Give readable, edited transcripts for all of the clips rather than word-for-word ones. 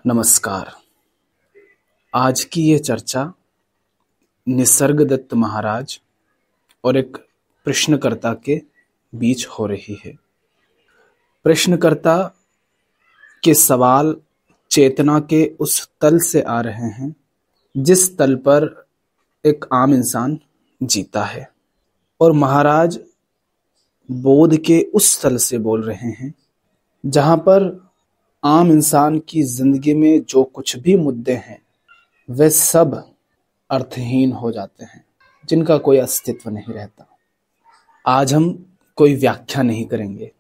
नमस्कार। आज की ये चर्चा निसर्गदत्त महाराज और एक प्रश्नकर्ता के बीच हो रही है। प्रश्नकर्ता के सवाल चेतना के उस तल से आ रहे हैं जिस तल पर एक आम इंसान जीता है, और महाराज बोध के उस तल से बोल रहे हैं जहां पर आम इंसान की जिंदगी में जो कुछ भी मुद्दे हैं वे सब अर्थहीन हो जाते हैं, जिनका कोई अस्तित्व नहीं रहता। आज हम कोई व्याख्या नहीं करेंगे,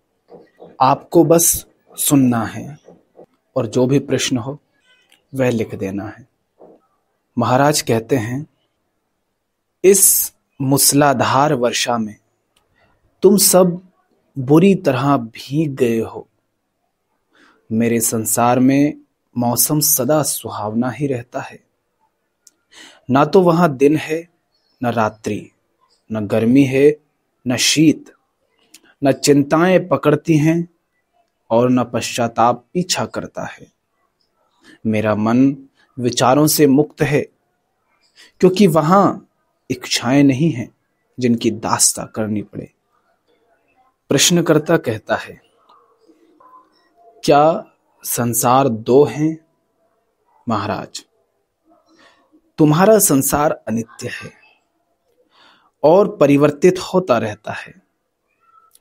आपको बस सुनना है और जो भी प्रश्न हो वह लिख देना है। महाराज कहते हैं, इस मूसलाधार वर्षा में तुम सब बुरी तरह भीग गए हो। मेरे संसार में मौसम सदा सुहावना ही रहता है। ना तो वहां दिन है न रात्रि, न गर्मी है न शीत, न चिंताएं पकड़ती हैं और न पश्चाताप पीछा करता है। मेरा मन विचारों से मुक्त है, क्योंकि वहां इच्छाएं नहीं हैं जिनकी दास्ता करनी पड़े। प्रश्नकर्ता कहता है, क्या संसार दो हैं? महाराज, तुम्हारा संसार अनित्य है और परिवर्तित होता रहता है।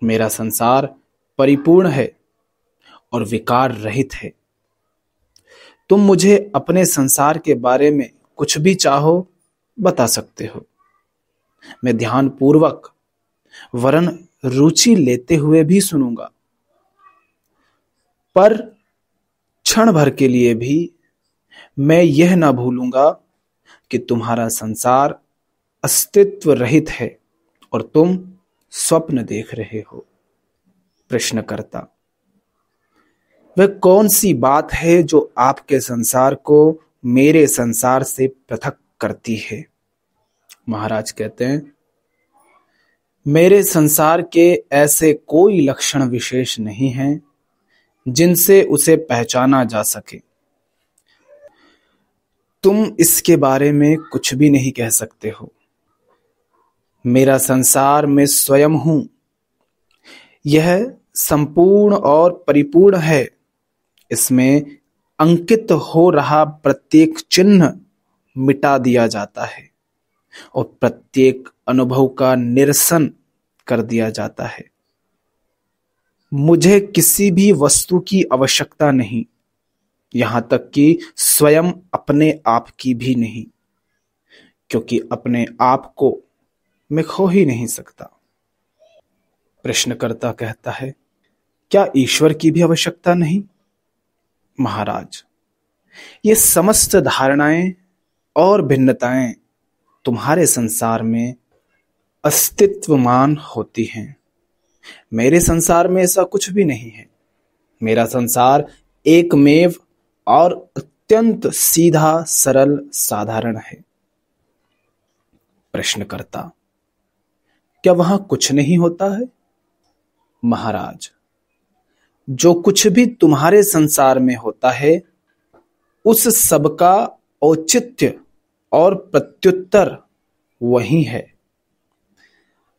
मेरा संसार परिपूर्ण है और विकार रहित है। तुम मुझे अपने संसार के बारे में कुछ भी चाहो बता सकते हो। मैं ध्यानपूर्वक वरन रुचि लेते हुए भी सुनूंगा, पर क्षण भर के लिए भी मैं यह ना भूलूंगा कि तुम्हारा संसार अस्तित्व रहित है और तुम स्वप्न देख रहे हो। प्रश्नकर्ता, वह कौन सी बात है जो आपके संसार को मेरे संसार से पृथक करती है? महाराज कहते हैं, मेरे संसार के ऐसे कोई लक्षण विशेष नहीं हैं जिनसे उसे पहचाना जा सके। तुम इसके बारे में कुछ भी नहीं कह सकते हो। मेरा संसार मैं स्वयं हूं। यह संपूर्ण और परिपूर्ण है। इसमें अंकित हो रहा प्रत्येक चिन्ह मिटा दिया जाता है और प्रत्येक अनुभव का निरसन कर दिया जाता है। मुझे किसी भी वस्तु की आवश्यकता नहीं, यहां तक कि स्वयं अपने आप की भी नहीं, क्योंकि अपने आप को मैं खो ही नहीं सकता। प्रश्नकर्ता कहता है, क्या ईश्वर की भी आवश्यकता नहीं? महाराज, ये समस्त धारणाएं और भिन्नताएं तुम्हारे संसार में अस्तित्वमान होती हैं। मेरे संसार में ऐसा कुछ भी नहीं है। मेरा संसार एकमेव और अत्यंत सीधा, सरल, साधारण है। प्रश्नकर्ता, क्या वहां कुछ नहीं होता है? महाराज, जो कुछ भी तुम्हारे संसार में होता है उस सब का औचित्य और प्रत्युत्तर वही है।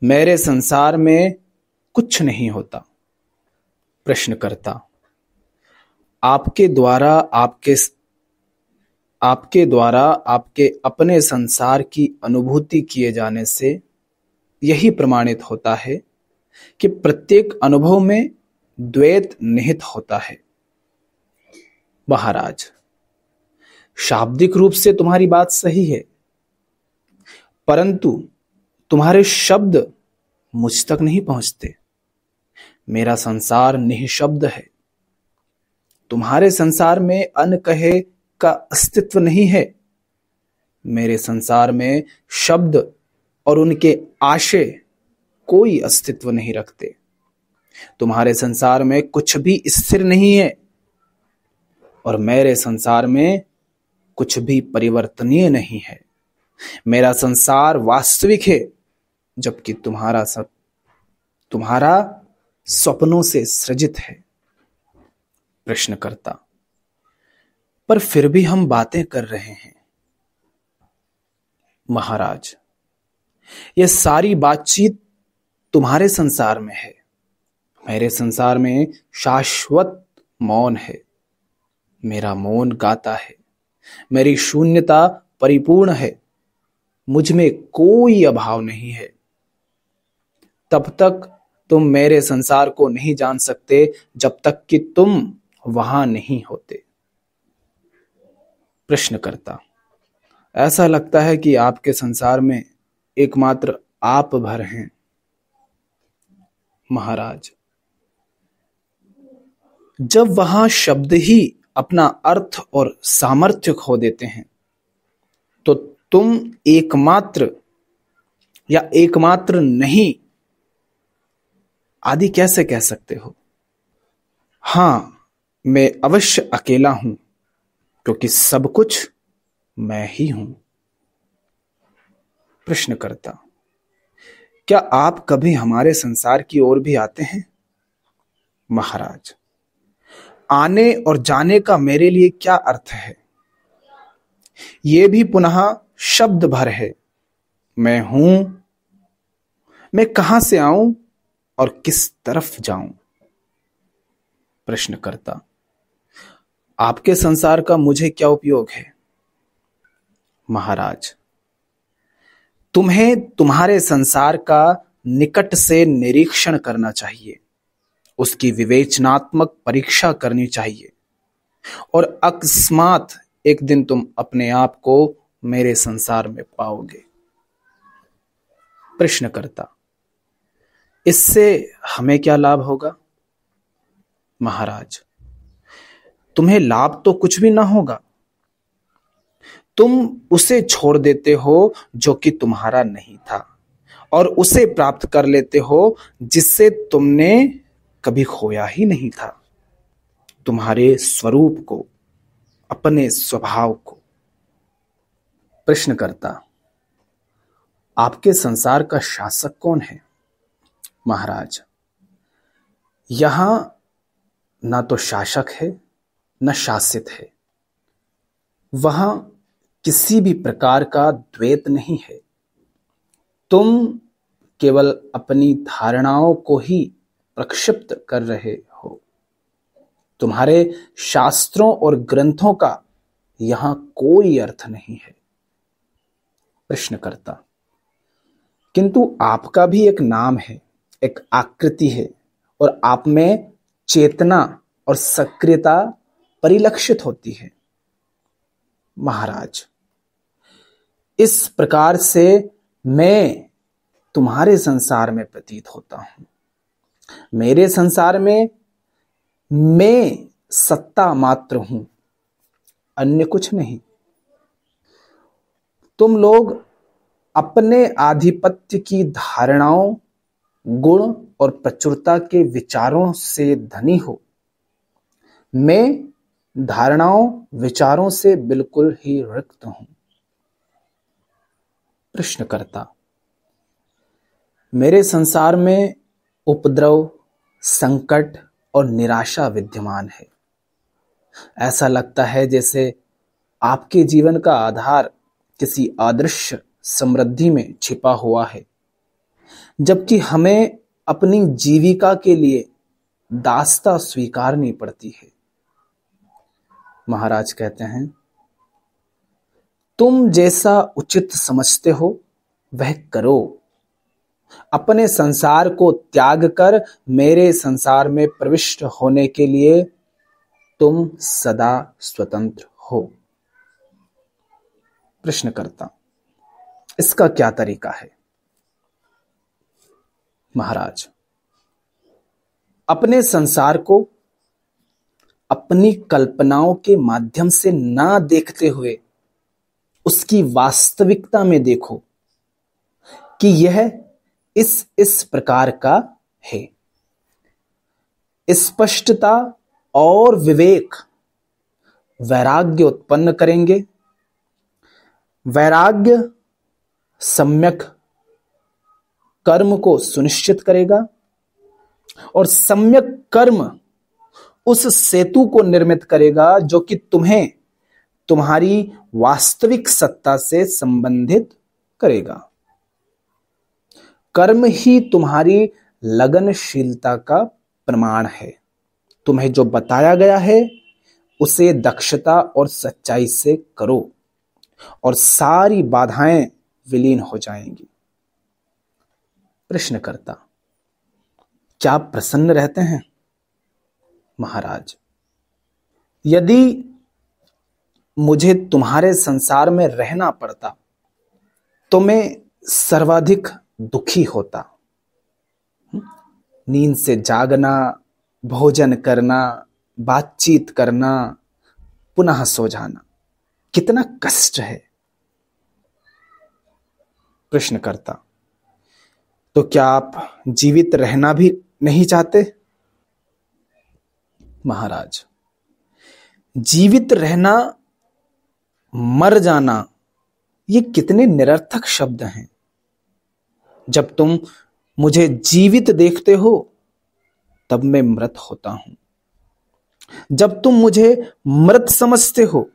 मेरे संसार में कुछ नहीं होता। प्रश्नकर्ता, आपके द्वारा आपके अपने संसार की अनुभूति किए जाने से यही प्रमाणित होता है कि प्रत्येक अनुभव में द्वैत निहित होता है। महाराज, शाब्दिक रूप से तुम्हारी बात सही है, परंतु तुम्हारे शब्द मुझ तक नहीं पहुंचते। मेरा संसार निःशब्द है। तुम्हारे संसार में अन्न कहे का अस्तित्व नहीं है। मेरे संसार में शब्द और उनके आशय कोई अस्तित्व नहीं रखते। तुम्हारे संसार में कुछ भी स्थिर नहीं है और मेरे संसार में कुछ भी परिवर्तनीय नहीं है। मेरा संसार वास्तविक है, जबकि तुम्हारा स्वप्नों से सृजित है। प्रश्नकर्ता, पर फिर भी हम बातें कर रहे हैं। महाराज, यह सारी बातचीत तुम्हारे संसार में है, मेरे संसार में शाश्वत मौन है। मेरा मौन गाता है, मेरी शून्यता परिपूर्ण है, मुझ में कोई अभाव नहीं है। तब तक तुम मेरे संसार को नहीं जान सकते जब तक कि तुम वहां नहीं होते। प्रश्नकर्ता, ऐसा लगता है कि आपके संसार में एकमात्र आप भर हैं। महाराज, जब वहां शब्द ही अपना अर्थ और सामर्थ्य खो देते हैं तो तुम एकमात्र या एकमात्र नहीं आदि कैसे कह सकते हो? हां, मैं अवश्य अकेला हूं क्योंकि सब कुछ मैं ही हूं। प्रश्नकर्ता, क्या आप कभी हमारे संसार की ओर भी आते हैं? महाराज, आने और जाने का मेरे लिए क्या अर्थ है? यह भी पुनः शब्द भर है। मैं हूं, मैं कहां से आऊं और किस तरफ जाऊं? प्रश्नकर्ता, आपके संसार का मुझे क्या उपयोग है? महाराज, तुम्हें तुम्हारे संसार का निकट से निरीक्षण करना चाहिए, उसकी विवेचनात्मक परीक्षा करनी चाहिए और अकस्मात एक दिन तुम अपने आप को मेरे संसार में पाओगे। प्रश्नकर्ता, इससे हमें क्या लाभ होगा? महाराज, तुम्हें लाभ तो कुछ भी ना होगा। तुम उसे छोड़ देते हो जो कि तुम्हारा नहीं था और उसे प्राप्त कर लेते हो जिससे तुमने कभी खोया ही नहीं था, तुम्हारे स्वरूप को, अपने स्वभाव को। प्रश्नकर्ता, आपके संसार का शासक कौन है? महाराज, यहां ना तो शासक है न शासित है। वहां किसी भी प्रकार का द्वैत नहीं है। तुम केवल अपनी धारणाओं को ही प्रक्षिप्त कर रहे हो। तुम्हारे शास्त्रों और ग्रंथों का यहां कोई अर्थ नहीं है। प्रश्नकर्ता, किंतु आपका भी एक नाम है, एक आकृति है और आप में चेतना और सक्रियता परिलक्षित होती है। महाराज, इस प्रकार से मैं तुम्हारे संसार में प्रतीत होता हूं। मेरे संसार में मैं सत्ता मात्र हूं, अन्य कुछ नहीं। तुम लोग अपने आधिपत्य की धारणाओं, गुण और प्रचुरता के विचारों से धनी हो। मैं धारणाओं, विचारों से बिल्कुल ही रिक्त हूं। प्रश्नकर्ता, मेरे संसार में उपद्रव, संकट और निराशा विद्यमान है। ऐसा लगता है जैसे आपके जीवन का आधार किसी अदृश्य समृद्धि में छिपा हुआ है, जबकि हमें अपनी जीविका के लिए दास्ता स्वीकारनी पड़ती है। महाराज कहते हैं, तुम जैसा उचित समझते हो वह करो। अपने संसार को त्याग कर मेरे संसार में प्रविष्ट होने के लिए तुम सदा स्वतंत्र हो। प्रश्नकर्ता, इसका क्या तरीका है? महाराज, अपने संसार को अपनी कल्पनाओं के माध्यम से ना देखते हुए उसकी वास्तविकता में देखो कि यह इस प्रकार का है। स्पष्टता और विवेक वैराग्य उत्पन्न करेंगे। वैराग्य सम्यक कर्म को सुनिश्चित करेगा और सम्यक कर्म उस सेतु को निर्मित करेगा जो कि तुम्हें तुम्हारी वास्तविक सत्ता से संबंधित करेगा। कर्म ही तुम्हारी लगनशीलता का प्रमाण है। तुम्हें जो बताया गया है उसे दक्षता और सच्चाई से करो और सारी बाधाएं विलीन हो जाएंगी। प्रश्नकर्ता, क्या आप प्रसन्न रहते हैं? महाराज, यदि मुझे तुम्हारे संसार में रहना पड़ता तो मैं सर्वाधिक दुखी होता। नींद से जागना, भोजन करना, बातचीत करना, पुनः सो जाना, कितना कष्ट है। प्रश्नकर्ता, तो क्या आप जीवित रहना भी नहीं चाहते? महाराज, जीवित रहना, मर जाना, ये कितने निरर्थक शब्द हैं। जब तुम मुझे जीवित देखते हो तब मैं मृत होता हूं। जब तुम मुझे मृत समझते हो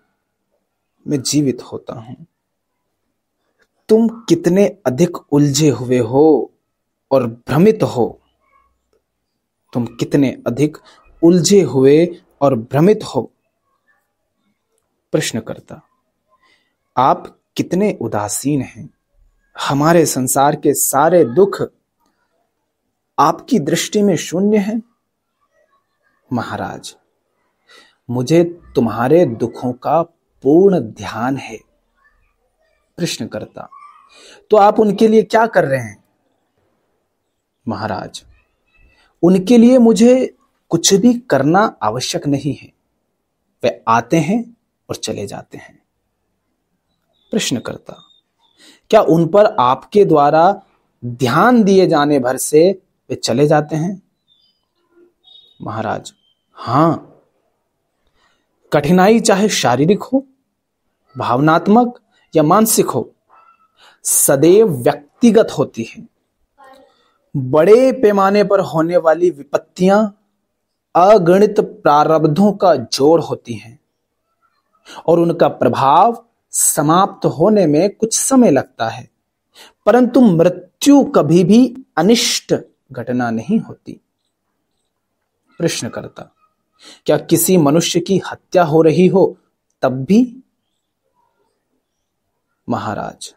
मैं जीवित होता हूं। तुम कितने अधिक उलझे हुए हो और भ्रमित हो। तुम कितने अधिक उलझे हुए और भ्रमित हो। प्रश्नकर्ता, आप कितने उदासीन हैं। हमारे संसार के सारे दुख आपकी दृष्टि में शून्य हैं। महाराज, मुझे तुम्हारे दुखों का पूर्ण ध्यान है। प्रश्नकर्ता, तो आप उनके लिए क्या कर रहे हैं? महाराज, उनके लिए मुझे कुछ भी करना आवश्यक नहीं है। वे आते हैं और चले जाते हैं। प्रश्नकर्ता, क्या उन पर आपके द्वारा ध्यान दिए जाने भर से वे चले जाते हैं? महाराज, हां। कठिनाई चाहे शारीरिक हो, भावनात्मक या मानसिक हो, सदैव व्यक्तिगत होती है। बड़े पैमाने पर होने वाली विपत्तियां अगणित प्रारब्धों का जोड़ होती हैं और उनका प्रभाव समाप्त होने में कुछ समय लगता है, परंतु मृत्यु कभी भी अनिष्ट घटना नहीं होती। प्रश्नकर्ता, क्या किसी मनुष्य की हत्या हो रही हो तब भी? महाराज,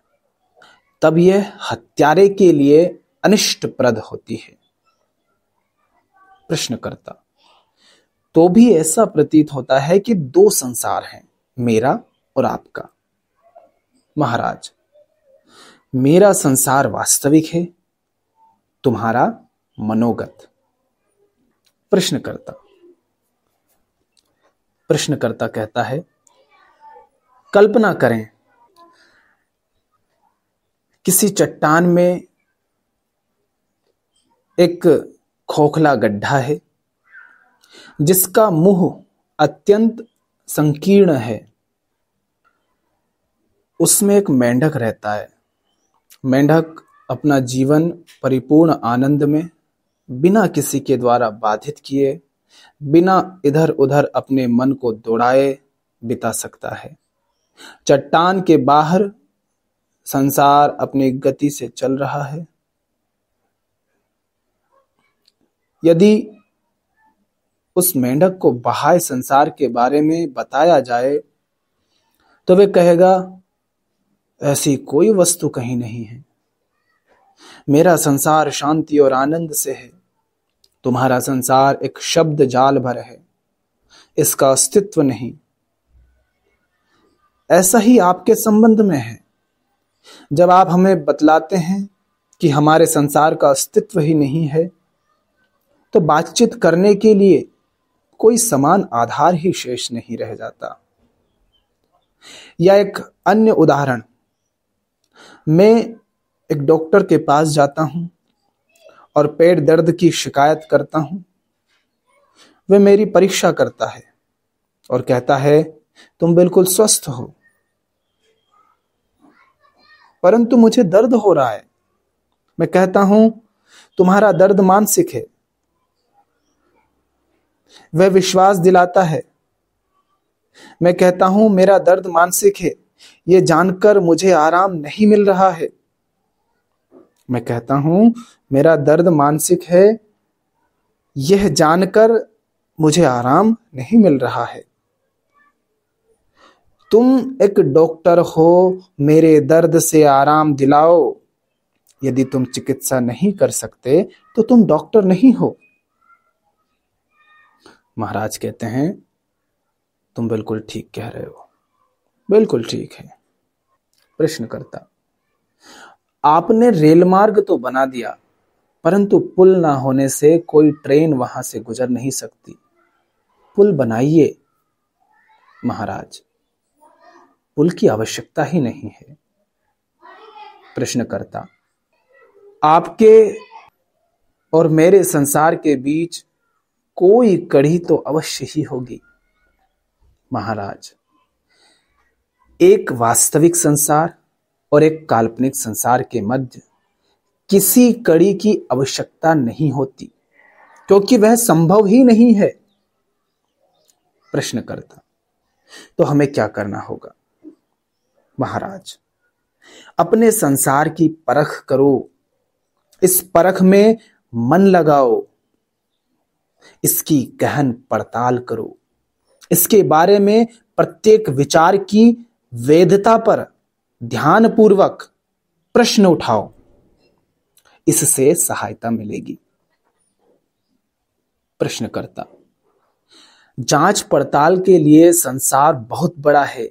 तब यह हत्यारे के लिए अनिष्टप्रद होती है। प्रश्नकर्ता, तो भी ऐसा प्रतीत होता है कि दो संसार हैं, मेरा और आपका। महाराज, मेरा संसार वास्तविक है, तुम्हारा मनोगत। प्रश्नकर्ता कहता है, कल्पना करें किसी चट्टान में एक खोखला गड्ढा है जिसका मुंह अत्यंत संकीर्ण है। उसमें एक मेंढक रहता है। मेंढक अपना जीवन परिपूर्ण आनंद में, बिना किसी के द्वारा बाधित किए, बिना इधर उधर अपने मन को दौड़ाए बिता सकता है। चट्टान के बाहर संसार अपनी गति से चल रहा है। यदि उस मेंढक को बाह्य संसार के बारे में बताया जाए तो वे कहेगा, ऐसी कोई वस्तु कहीं नहीं है। मेरा संसार शांति और आनंद से है, तुम्हारा संसार एक शब्द जाल भर है, इसका अस्तित्व नहीं। ऐसा ही आपके संबंध में है। जब आप हमें बतलाते हैं कि हमारे संसार का अस्तित्व ही नहीं है, तो बातचीत करने के लिए कोई समान आधार ही शेष नहीं रह जाता। या एक अन्य उदाहरण, मैं एक डॉक्टर के पास जाता हूं और पेट दर्द की शिकायत करता हूं। वह मेरी परीक्षा करता है और कहता है, तुम बिल्कुल स्वस्थ हो, परंतु मुझे दर्द हो रहा है। मैं कहता हूं, तुम्हारा दर्द मानसिक है। वह विश्वास दिलाता है, मैं कहता हूं मेरा दर्द मानसिक है, ये जानकर मुझे आराम नहीं मिल रहा है। मैं कहता हूं मेरा दर्द मानसिक है, यह जानकर मुझे आराम नहीं मिल रहा है। तुम एक डॉक्टर हो, मेरे दर्द से आराम दिलाओ। यदि तुम चिकित्सा नहीं कर सकते तो तुम डॉक्टर नहीं हो। महाराज कहते हैं, तुम बिल्कुल ठीक कह रहे हो, बिल्कुल ठीक है। प्रश्नकर्ता, आपने रेल मार्ग तो बना दिया, परंतु पुल ना होने से कोई ट्रेन वहां से गुजर नहीं सकती। पुल बनाइए। महाराज, पुल की आवश्यकता ही नहीं है। प्रश्नकर्ता, आपके और मेरे संसार के बीच कोई कड़ी तो अवश्य ही होगी। महाराज, एक वास्तविक संसार और एक काल्पनिक संसार के मध्य किसी कड़ी की आवश्यकता नहीं होती, क्योंकि वह संभव ही नहीं है। प्रश्नकर्ता, तो हमें क्या करना होगा? महाराज, अपने संसार की परख करो, इस परख में मन लगाओ, इसकी गहन पड़ताल करो, इसके बारे में प्रत्येक विचार की वैधता पर ध्यानपूर्वक प्रश्न उठाओ, इससे सहायता मिलेगी। प्रश्नकर्ता, जांच पड़ताल के लिए संसार बहुत बड़ा है।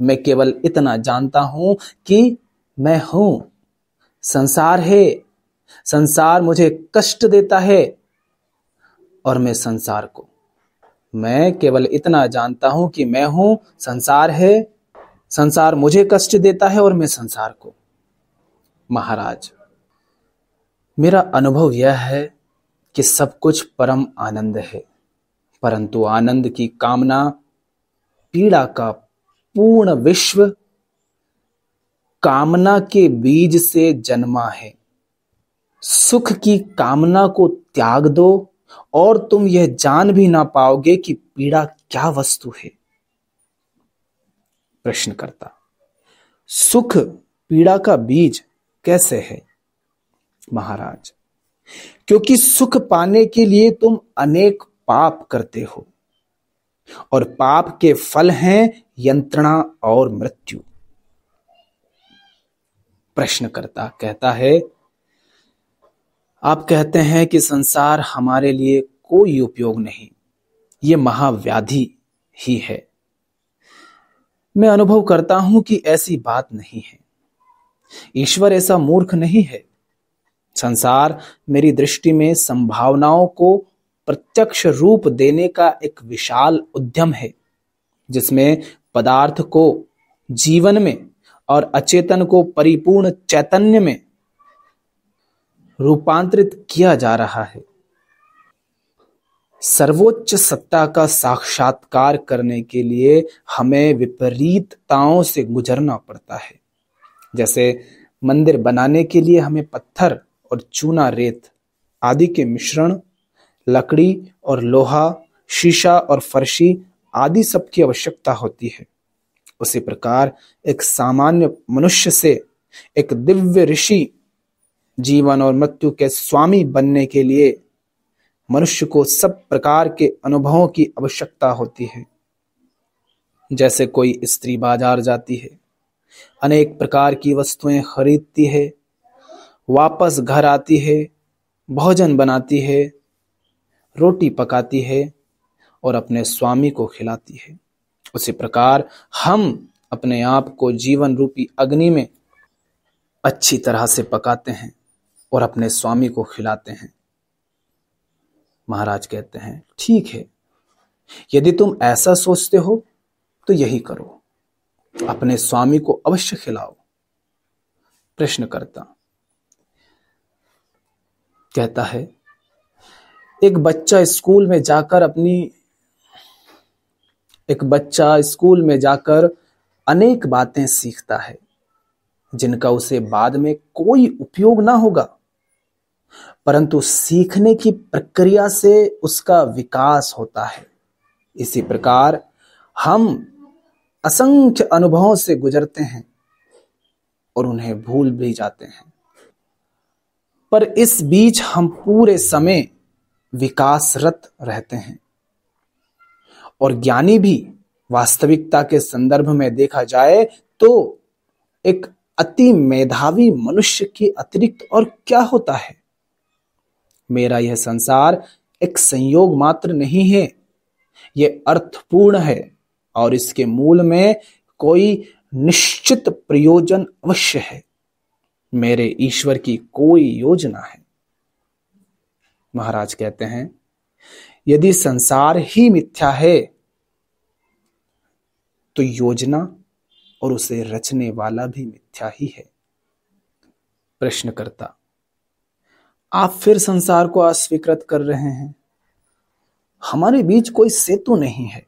मैं केवल इतना जानता हूं कि मैं हूं, संसार है, संसार मुझे कष्ट देता है और मैं केवल इतना जानता हूं कि मैं हूं, संसार है, संसार मुझे कष्ट देता है और मैं संसार को। महाराज, मेरा अनुभव यह है कि सब कुछ परम आनंद है, परंतु आनंद की कामना पीड़ा का पूर्ण विश्व कामना के बीज से जन्मा है। सुख की कामना को त्याग दो और तुम यह जान भी ना पाओगे कि पीड़ा क्या वस्तु है। प्रश्नकर्ता, सुख पीड़ा का बीज कैसे है? महाराज, क्योंकि सुख पाने के लिए तुम अनेक पाप करते हो और पाप के फल हैं यंत्रणा और मृत्यु। प्रश्नकर्ता कहता है, आप कहते हैं कि संसार हमारे लिए कोई उपयोग नहीं, ये महाव्याधि ही है। मैं अनुभव करता हूं कि ऐसी बात नहीं है। ईश्वर ऐसा मूर्ख नहीं है। संसार मेरी दृष्टि में संभावनाओं को प्रत्यक्ष रूप देने का एक विशाल उद्यम है, जिसमें पदार्थ को जीवन में और अचेतन को परिपूर्ण चैतन्य में रूपांतरित किया जा रहा है। सर्वोच्च सत्ता का साक्षात्कार करने के लिए हमें विपरीतताओं से गुजरना पड़ता है। जैसे मंदिर बनाने के लिए हमें पत्थर और चूना रेत आदि के मिश्रण, लकड़ी और लोहा, शीशा और फर्शी आदि सब की आवश्यकता होती है। उसी प्रकार एक सामान्य मनुष्य से एक दिव्य ऋषि जीवन और मृत्यु के स्वामी बनने के लिए मनुष्य को सब प्रकार के अनुभवों की आवश्यकता होती है। जैसे कोई स्त्री बाजार जाती है, अनेक प्रकार की वस्तुएं खरीदती है, वापस घर आती है, भोजन बनाती है, रोटी पकाती है और अपने स्वामी को खिलाती है, उसी प्रकार हम अपने आप को जीवन रूपी अग्नि में अच्छी तरह से पकाते हैं और अपने स्वामी को खिलाते हैं। महाराज कहते हैं, ठीक है, यदि तुम ऐसा सोचते हो तो यही करो, अपने स्वामी को अवश्य खिलाओ। प्रश्नकर्ता कहता है, एक बच्चा स्कूल में जाकर अनेक बातें सीखता है जिनका उसे बाद में कोई उपयोग ना होगा, परंतु सीखने की प्रक्रिया से उसका विकास होता है। इसी प्रकार हम असंख्य अनुभवों से गुजरते हैं और उन्हें भूल भी जाते हैं, पर इस बीच हम पूरे समय विकासरत रहते हैं। और ज्ञानी भी वास्तविकता के संदर्भ में देखा जाए तो एक अति मेधावी मनुष्य के अतिरिक्त और क्या होता है। मेरा यह संसार एक संयोग मात्र नहीं है, यह अर्थपूर्ण है और इसके मूल में कोई निश्चित प्रयोजन अवश्य है। मेरे ईश्वर की कोई योजना है। महाराज कहते हैं, यदि संसार ही मिथ्या है तो योजना और उसे रचने वाला भी मिथ्या ही है। प्रश्नकर्ता, आप फिर संसार को अस्वीकृत कर रहे हैं। हमारे बीच कोई सेतु नहीं है।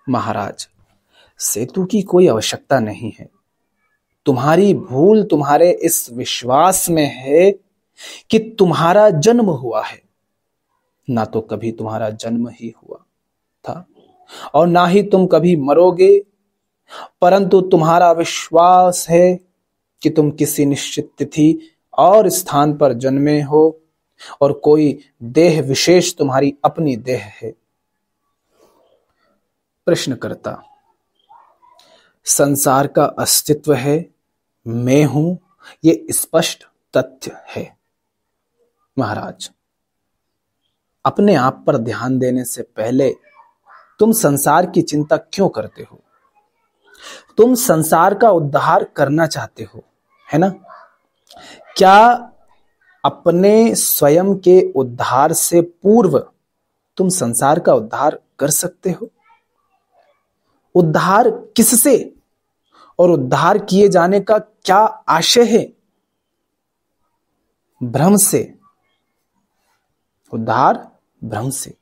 महाराज, सेतु की कोई आवश्यकता नहीं है। तुम्हारी भूल तुम्हारे इस विश्वास में है कि तुम्हारा जन्म हुआ है। ना तो कभी तुम्हारा जन्म ही हुआ था और ना ही तुम कभी मरोगे, परंतु तुम्हारा विश्वास है कि तुम किसी निश्चित तिथि और स्थान पर जन्मे हो और कोई देह विशेष तुम्हारी अपनी देह है। प्रश्नकर्ता, संसार का अस्तित्व है, मैं हूं, ये स्पष्ट तथ्य है। महाराज, अपने आप पर ध्यान देने से पहले तुम संसार की चिंता क्यों करते हो? तुम संसार का उद्धार करना चाहते हो, है ना? क्या अपने स्वयं के उद्धार से पूर्व तुम संसार का उद्धार कर सकते हो? उद्धार किससे और उद्धार किए जाने का क्या आशय है? भ्रम से। उद्धार भ्रम से।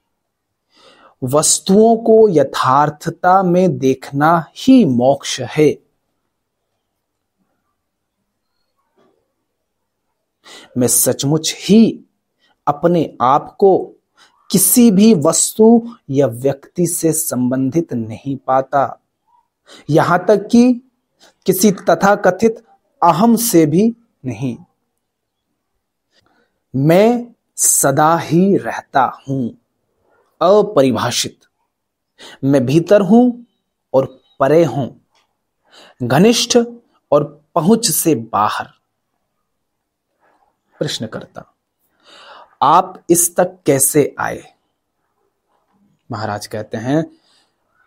वस्तुओं को यथार्थता में देखना ही मोक्ष है। मैं सचमुच ही अपने आप को किसी भी वस्तु या व्यक्ति से संबंधित नहीं पाता, यहां तक कि किसी तथाकथित अहम से भी नहीं। मैं सदा ही रहता हूं, अपरिभाषित। मैं भीतर हूं और परे हूं, घनिष्ठ और पहुंच से बाहर। प्रश्नकर्ता, आप इस तक कैसे आए? महाराज कहते हैं,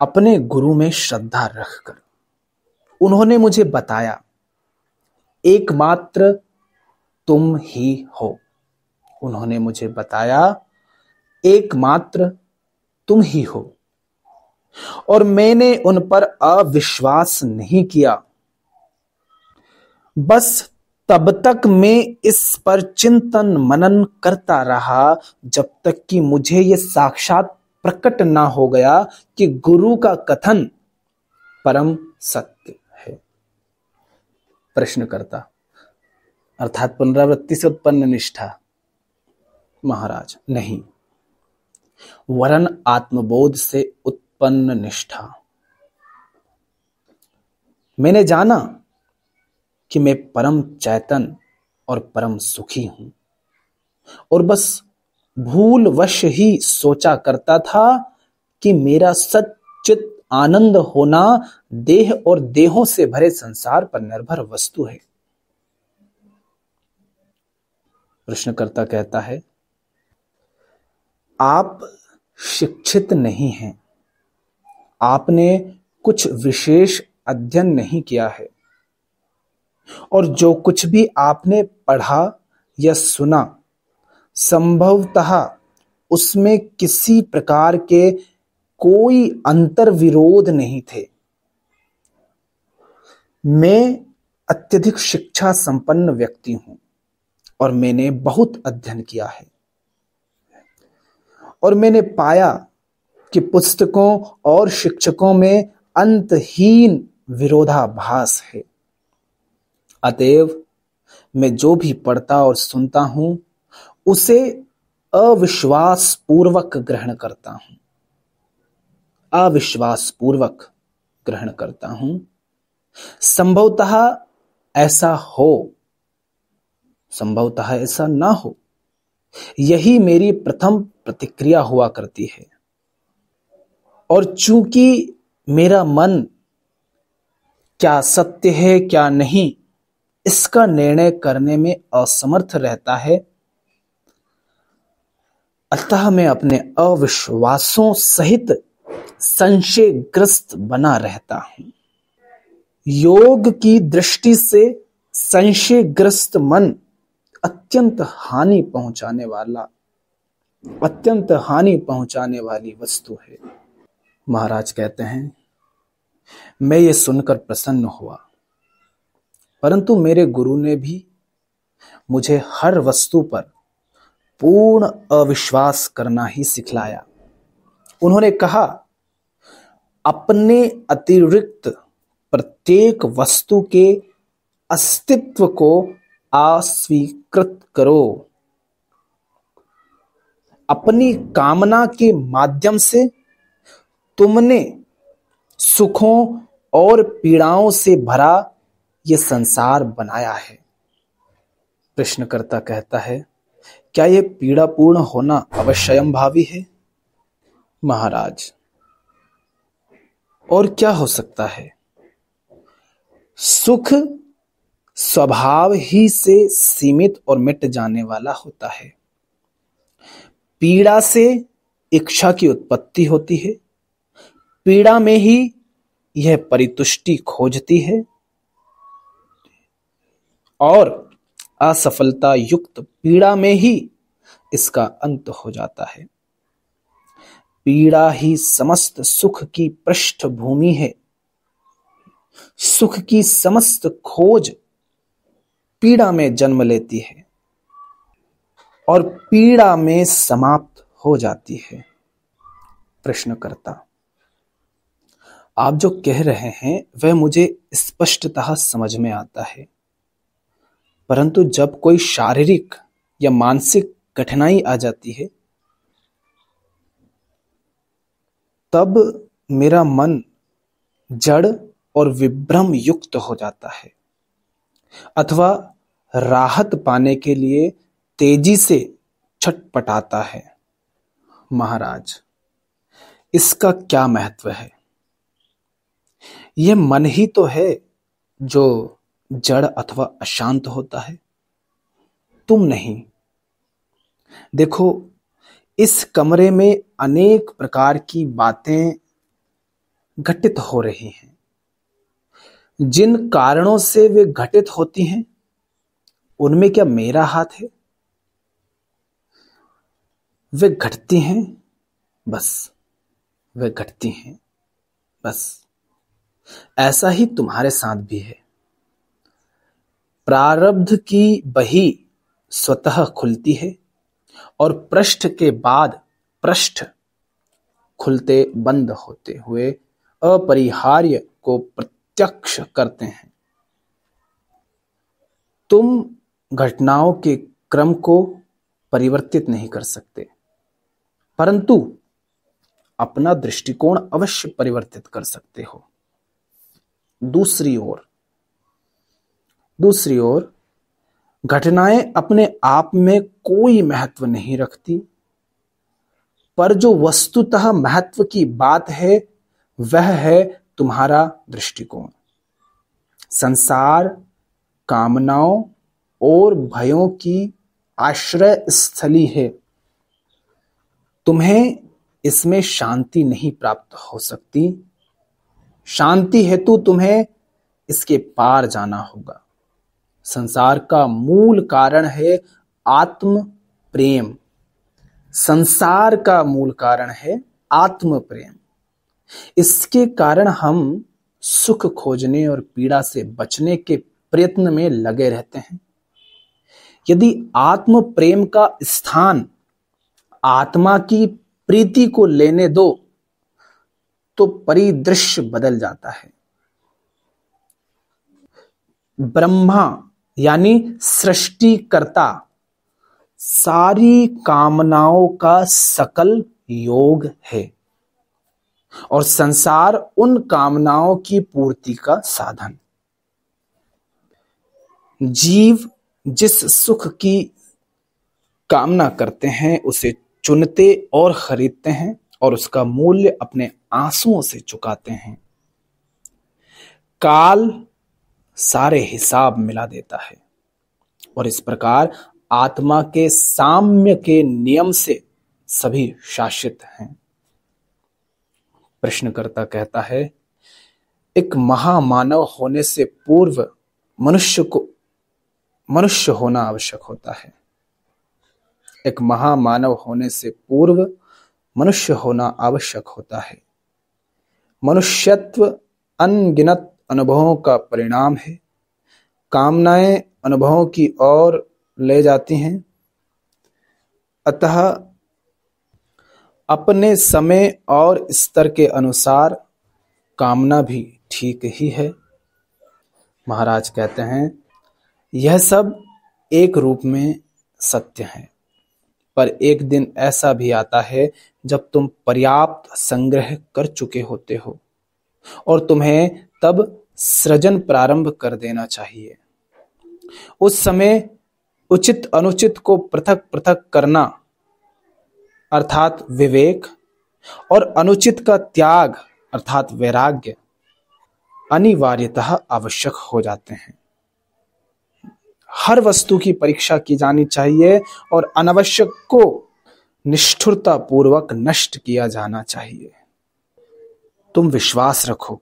अपने गुरु में श्रद्धा रखकर। उन्होंने मुझे बताया, एकमात्र तुम ही हो। उन्होंने मुझे बताया, एकमात्र तुम ही हो। और मैंने उन पर अविश्वास नहीं किया। बस तब तक मैं इस पर चिंतन मनन करता रहा जब तक कि मुझे यह साक्षात प्रकट ना हो गया कि गुरु का कथन परम सत्य है। प्रश्नकर्ता, अर्थात पुनरावृत्ति से उत्पन्न निष्ठा? महाराज, नहीं, वरन आत्मबोध से उत्पन्न निष्ठा। मैंने जाना कि मैं परम चैतन और परम सुखी हूं और बस भूलवश ही सोचा करता था कि मेरा सच्चित आनंद होना देह और देहों से भरे संसार पर निर्भर वस्तु है। प्रश्नकर्ता कहता है, आप शिक्षित नहीं हैं। आपने कुछ विशेष अध्ययन नहीं किया है और जो कुछ भी आपने पढ़ा या सुना, संभवतः उसमें किसी प्रकार के कोई अंतर विरोध नहीं थे। मैं अत्यधिक शिक्षा संपन्न व्यक्ति हूं और मैंने बहुत अध्ययन किया है और मैंने पाया कि पुस्तकों और शिक्षकों में अंतहीन विरोधाभास है। अतएव मैं जो भी पढ़ता और सुनता हूं उसे अविश्वास पूर्वक ग्रहण करता हूं। अविश्वास पूर्वक ग्रहण करता हूं। संभवतः ऐसा हो, संभवतः ऐसा ना हो, यही मेरी प्रथम प्रतिक्रिया हुआ करती है। और चूंकि मेरा मन क्या सत्य है क्या नहीं इसका निर्णय करने में असमर्थ रहता है, अतः मैं अपने अविश्वासों सहित संशयग्रस्त बना रहता हूं। योग की दृष्टि से संशयग्रस्त मन अत्यंत हानि पहुंचाने वाली वस्तु है। महाराज कहते हैं, मैं ये सुनकर प्रसन्न हुआ, परंतु मेरे गुरु ने भी मुझे हर वस्तु पर पूर्ण अविश्वास करना ही सिखलाया। उन्होंने कहा, अपने अतिरिक्त प्रत्येक वस्तु के अस्तित्व को अस्वीकृत करो। अपनी कामना के माध्यम से तुमने सुखों और पीड़ाओं से भरा यह संसार बनाया है। प्रश्नकर्ता कहता है, क्या यह पीड़ापूर्ण होना अवश्यंभावी है? महाराज, और क्या हो सकता है? सुख स्वभाव ही से सीमित और मिट जाने वाला होता है। पीड़ा से इच्छा की उत्पत्ति होती है। पीड़ा में ही यह परितुष्टि खोजती है और असफलता युक्त पीड़ा में ही इसका अंत हो जाता है। पीड़ा ही समस्त सुख की पृष्ठभूमि है। सुख की समस्त खोज पीड़ा में जन्म लेती है और पीड़ा में समाप्त हो जाती है। प्रश्नकर्ता, आप जो कह रहे हैं वह मुझे स्पष्टतः समझ में आता है, परंतु जब कोई शारीरिक या मानसिक कठिनाई आ जाती है तब मेरा मन जड़ और विभ्रम युक्त हो जाता है अथवा राहत पाने के लिए तेजी से छटपटाता है। महाराज, इसका क्या महत्व है? यह मन ही तो है जो जड़ अथवा अशांत होता है, तुम नहीं। देखो, इस कमरे में अनेक प्रकार की बातें घटित हो रही हैं। जिन कारणों से वे घटित होती हैं उनमें क्या मेरा हाथ है? वे घटती हैं बस, वे घटती हैं बस। ऐसा ही तुम्हारे साथ भी है। प्रारब्ध की बही स्वतः खुलती है और पृष्ठ के बाद पृष्ठ खुलते बंद होते हुए अपरिहार्य को प्रत्यक्ष करते हैं। तुम घटनाओं के क्रम को परिवर्तित नहीं कर सकते, परंतु अपना दृष्टिकोण अवश्य परिवर्तित कर सकते हो। दूसरी ओर घटनाएं अपने आप में कोई महत्व नहीं रखती, पर जो वस्तुतः महत्व की बात है वह है तुम्हारा दृष्टिकोण। संसार कामनाओं और भयों की आश्रय स्थली है। तुम्हें इसमें शांति नहीं प्राप्त हो सकती। शांति हेतु तुम्हें इसके पार जाना होगा। संसार का मूल कारण है आत्म प्रेम। संसार का मूल कारण है आत्म प्रेम। इसके कारण हम सुख खोजने और पीड़ा से बचने के प्रयत्न में लगे रहते हैं। यदि आत्म प्रेम का स्थान आत्मा की प्रीति को लेने दो तो परिदृश्य बदल जाता है। ब्रह्मा यानी सृष्टिकर्ता सारी कामनाओं का सकल योग है और संसार उन कामनाओं की पूर्ति का साधन। जीव जिस सुख की कामना करते हैं उसे चुनते और खरीदते हैं और उसका मूल्य अपने आंसुओं से चुकाते हैं। काल सारे हिसाब मिला देता है और इस प्रकार आत्मा के साम्य के नियम से सभी शासित हैं। प्रश्नकर्ता कहता है, एक महामानव होने से पूर्व मनुष्य होना आवश्यक होता है। एक महामानव होने से पूर्व मनुष्य होना आवश्यक होता है। मनुष्यत्व अनगिनत अनुभवों का परिणाम है। कामनाएं अनुभवों की ओर ले जाती हैं, अतः अपने समय और स्तर के अनुसार कामना भी ठीक ही है। महाराज कहते हैं, यह सब एक रूप में सत्य है, पर एक दिन ऐसा भी आता है जब तुम पर्याप्त संग्रह कर चुके होते हो और तुम्हें तब सृजन प्रारंभ कर देना चाहिए। उस समय उचित अनुचित को पृथक पृथक करना अर्थात विवेक और अनुचित का त्याग अर्थात वैराग्य अनिवार्यतः आवश्यक हो जाते हैं। हर वस्तु की परीक्षा की जानी चाहिए और अनावश्यक को निष्ठुरता पूर्वक नष्ट किया जाना चाहिए। तुम विश्वास रखो,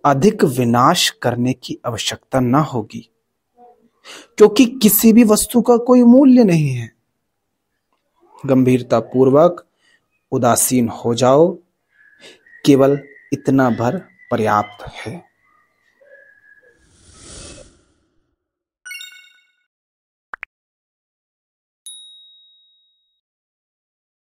अधिक विनाश करने की आवश्यकता न होगी, क्योंकि किसी भी वस्तु का कोई मूल्य नहीं है। गंभीरता पूर्वक उदासीन हो जाओ, केवल इतना भर पर्याप्त है।